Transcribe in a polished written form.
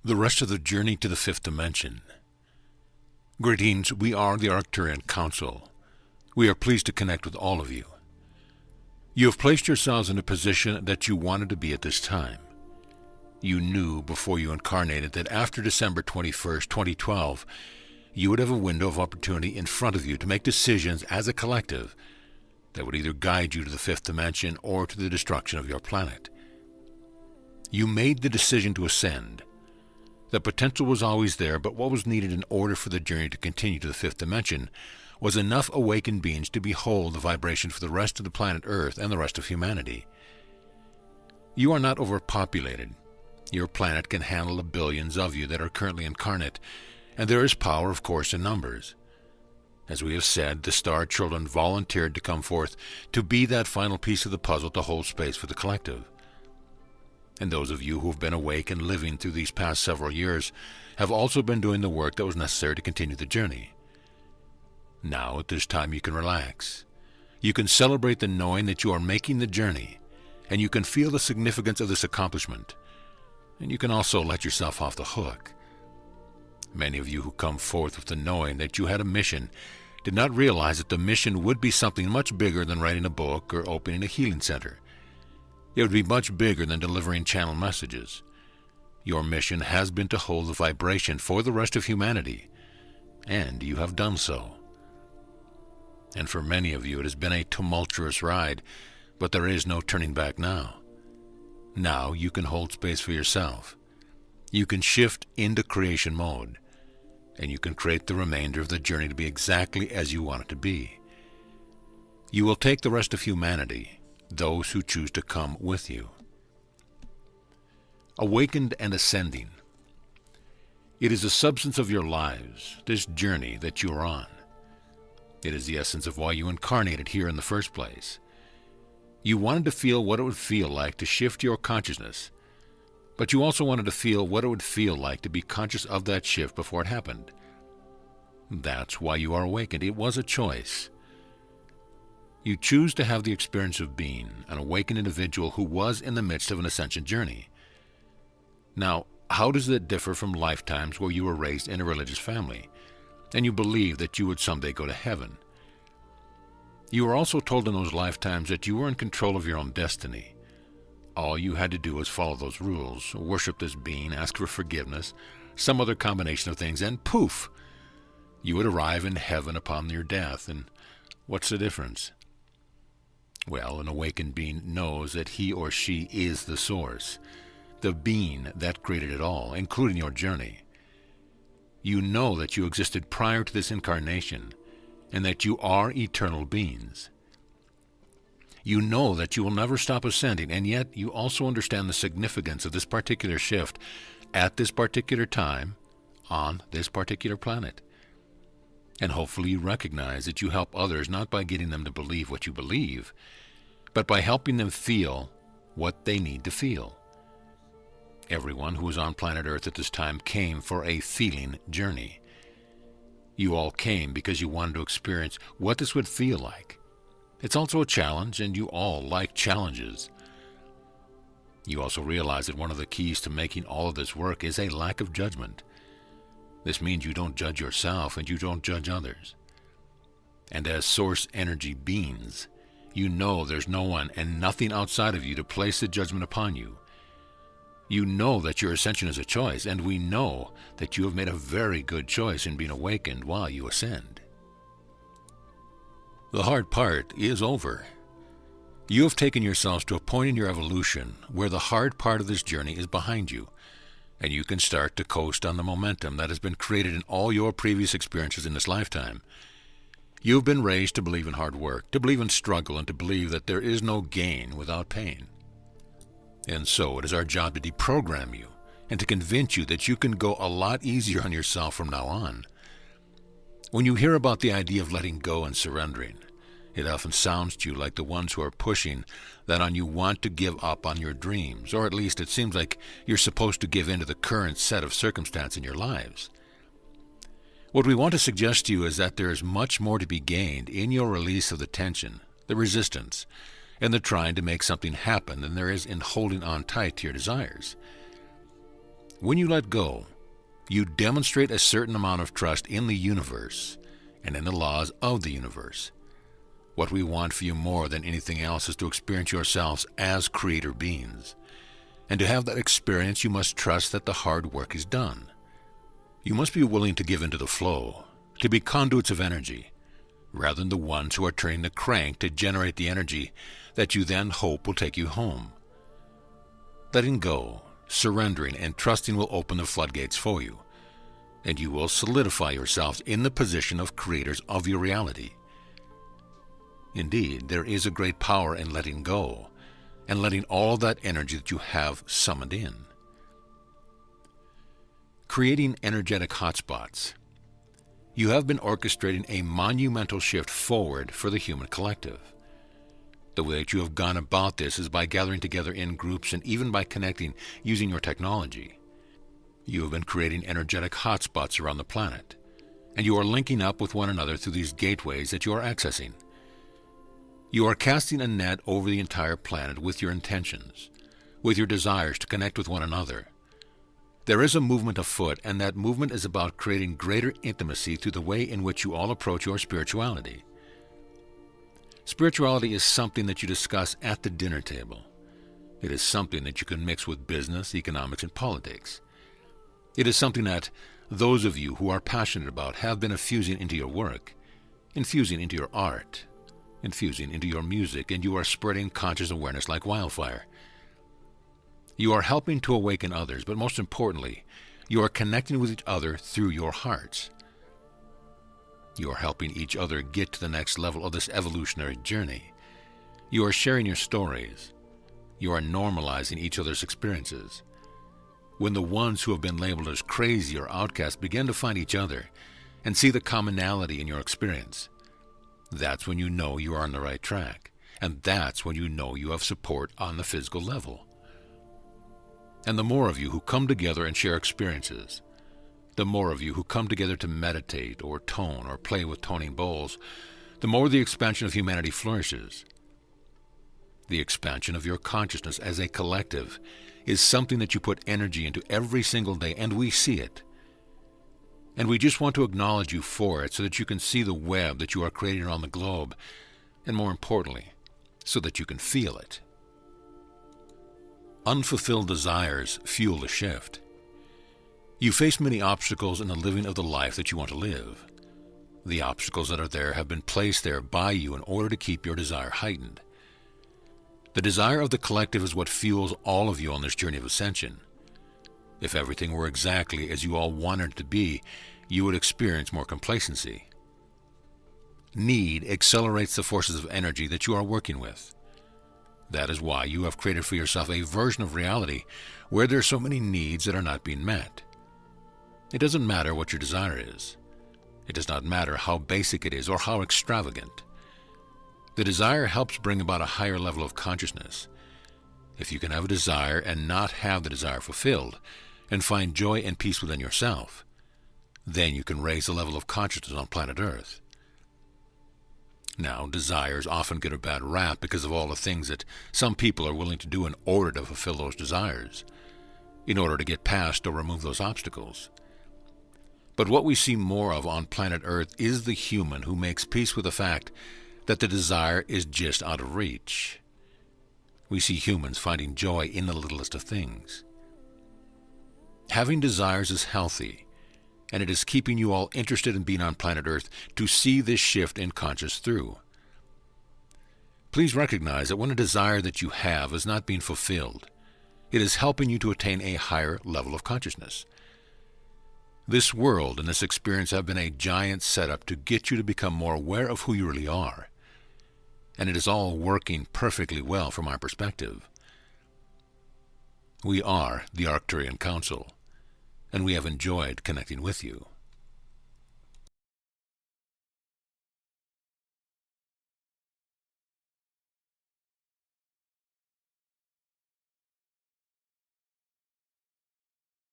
the rest of the journey to the fifth dimension. Greetings, we are the Arcturian Council. We are pleased to connect with all of you. You have placed yourselves in a position that you wanted to be at this time. You knew before you incarnated that after December 21st, 2012, you would have a window of opportunity in front of you to make decisions as a collective that would either guide you to the fifth dimension or to the destruction of your planet. You made the decision to ascend. The potential was always there, but what was needed in order for the journey to continue to the fifth dimension was enough awakened beings to behold the vibration for the rest of the planet Earth and the rest of humanity. You are not overpopulated. Your planet can handle the billions of you that are currently incarnate, and there is power, of course, in numbers. As we have said, the Star Children volunteered to come forth to be that final piece of the puzzle to hold space for the collective. And those of you who have been awake and living through these past several years have also been doing the work that was necessary to continue the journey. Now, at this time, you can relax. You can celebrate the knowing that you are making the journey, and you can feel the significance of this accomplishment. And you can also let yourself off the hook. Many of you who come forth with the knowing that you had a mission did not realize that the mission would be something much bigger than writing a book or opening a healing center. It would be much bigger than delivering channel messages. Your mission has been to hold the vibration for the rest of humanity, and you have done so. And for many of you it has been a tumultuous ride, but there is no turning back now. Now you can hold space for yourself. You can shift into creation mode, and you can create the remainder of the journey to be exactly as you want it to be. You will take the rest of humanity, those who choose to come with you. Awakened and ascending. It is the substance of your lives, this journey that you are on. It is the essence of why you incarnated here in the first place. You wanted to feel what it would feel like to shift your consciousness, but you also wanted to feel what it would feel like to be conscious of that shift before it happened. That's why you are awakened. It was a choice. You choose to have the experience of being an awakened individual who was in the midst of an ascension journey. Now, how does that differ from lifetimes where you were raised in a religious family, and you believed that you would someday go to heaven? You were also told in those lifetimes that you were in control of your own destiny. All you had to do was follow those rules, worship this being, ask for forgiveness, some other combination of things, and poof! You would arrive in heaven upon your death. And what's the difference? Well, an awakened being knows that he or she is the source, the being that created it all, including your journey. You know that you existed prior to this incarnation, and that you are eternal beings. You know that you will never stop ascending, and yet you also understand the significance of this particular shift at this particular time on this particular planet. And hopefully you recognize that you help others not by getting them to believe what you believe, but by helping them feel what they need to feel. Everyone who is on planet Earth at this time came for a feeling journey. You all came because you wanted to experience what this would feel like. It's also a challenge, and you all like challenges. You also realize that one of the keys to making all of this work is a lack of judgment. This means you don't judge yourself and you don't judge others. And as source energy beings, you know there's no one and nothing outside of you to place the judgment upon you. You know that your ascension is a choice, and we know that you have made a very good choice in being awakened while you ascend. The hard part is over. You have taken yourselves to a point in your evolution where the hard part of this journey is behind you, and you can start to coast on the momentum that has been created in all your previous experiences in this lifetime. You have been raised to believe in hard work, to believe in struggle, and to believe that there is no gain without pain. And so it is our job to deprogram you and to convince you that you can go a lot easier on yourself from now on. When you hear about the idea of letting go and surrendering, it often sounds to you like the ones who are pushing that on you want to give up on your dreams, or at least it seems like you're supposed to give in to the current set of circumstance in your lives. What we want to suggest to you is that there is much more to be gained in your release of the tension, the resistance, and the trying to make something happen than there is in holding on tight to your desires. When you let go, you demonstrate a certain amount of trust in the universe and in the laws of the universe. What we want for you more than anything else is to experience yourselves as creator beings. And to have that experience, you must trust that the hard work is done. You must be willing to give into the flow, to be conduits of energy, rather than the ones who are turning the crank to generate the energy that you then hope will take you home. Letting go, surrendering, and trusting will open the floodgates for you, and you will solidify yourselves in the position of creators of your reality. Indeed, there is a great power in letting go, and letting all that energy that you have summoned in. Creating energetic hotspots. You have been orchestrating a monumental shift forward for the human collective. The way that you have gone about this is by gathering together in groups and even by connecting using your technology. You have been creating energetic hotspots around the planet, and you are linking up with one another through these gateways that you are accessing. You are casting a net over the entire planet with your intentions, with your desires to connect with one another. There is a movement afoot, and that movement is about creating greater intimacy through the way in which you all approach your spirituality. Spirituality is something that you discuss at the dinner table. It is something that you can mix with business, economics, and politics. It is something that those of you who are passionate about have been infusing into your work, infusing into your art, infusing into your music, and you are spreading conscious awareness like wildfire. You are helping to awaken others, but most importantly, you are connecting with each other through your hearts. You are helping each other get to the next level of this evolutionary journey. You are sharing your stories. You are normalizing each other's experiences. When the ones who have been labeled as crazy or outcasts begin to find each other and see the commonality in your experience, that's when you know you are on the right track, and that's when you know you have support on the physical level. And the more of you who come together and share experiences, the more of you who come together to meditate or tone or play with toning bowls, the more the expansion of humanity flourishes. The expansion of your consciousness as a collective is something that you put energy into every single day, and we see it. And we just want to acknowledge you for it so that you can see the web that you are creating around the globe, and more importantly, so that you can feel it. Unfulfilled desires fuel the shift. You face many obstacles in the living of the life that you want to live. The obstacles that are there have been placed there by you in order to keep your desire heightened. The desire of the collective is what fuels all of you on this journey of ascension. If everything were exactly as you all wanted it to be, you would experience more complacency. Need accelerates the forces of energy that you are working with. That is why you have created for yourself a version of reality where there are so many needs that are not being met. It doesn't matter what your desire is. It does not matter how basic it is or how extravagant. The desire helps bring about a higher level of consciousness. If you can have a desire and not have the desire fulfilled, and find joy and peace within yourself, then you can raise the level of consciousness on planet Earth. Now, desires often get a bad rap because of all the things that some people are willing to do in order to fulfill those desires, in order to get past or remove those obstacles. But what we see more of on planet Earth is the human who makes peace with the fact that the desire is just out of reach. We see humans finding joy in the littlest of things. Having desires is healthy, and it is keeping you all interested in being on planet Earth to see this shift in conscious through. Please recognize that when a desire that you have is not being fulfilled, it is helping you to attain a higher level of consciousness. This world and this experience have been a giant setup to get you to become more aware of who you really are, and it is all working perfectly well from our perspective. We are the Arcturian Council, and we have enjoyed connecting with you.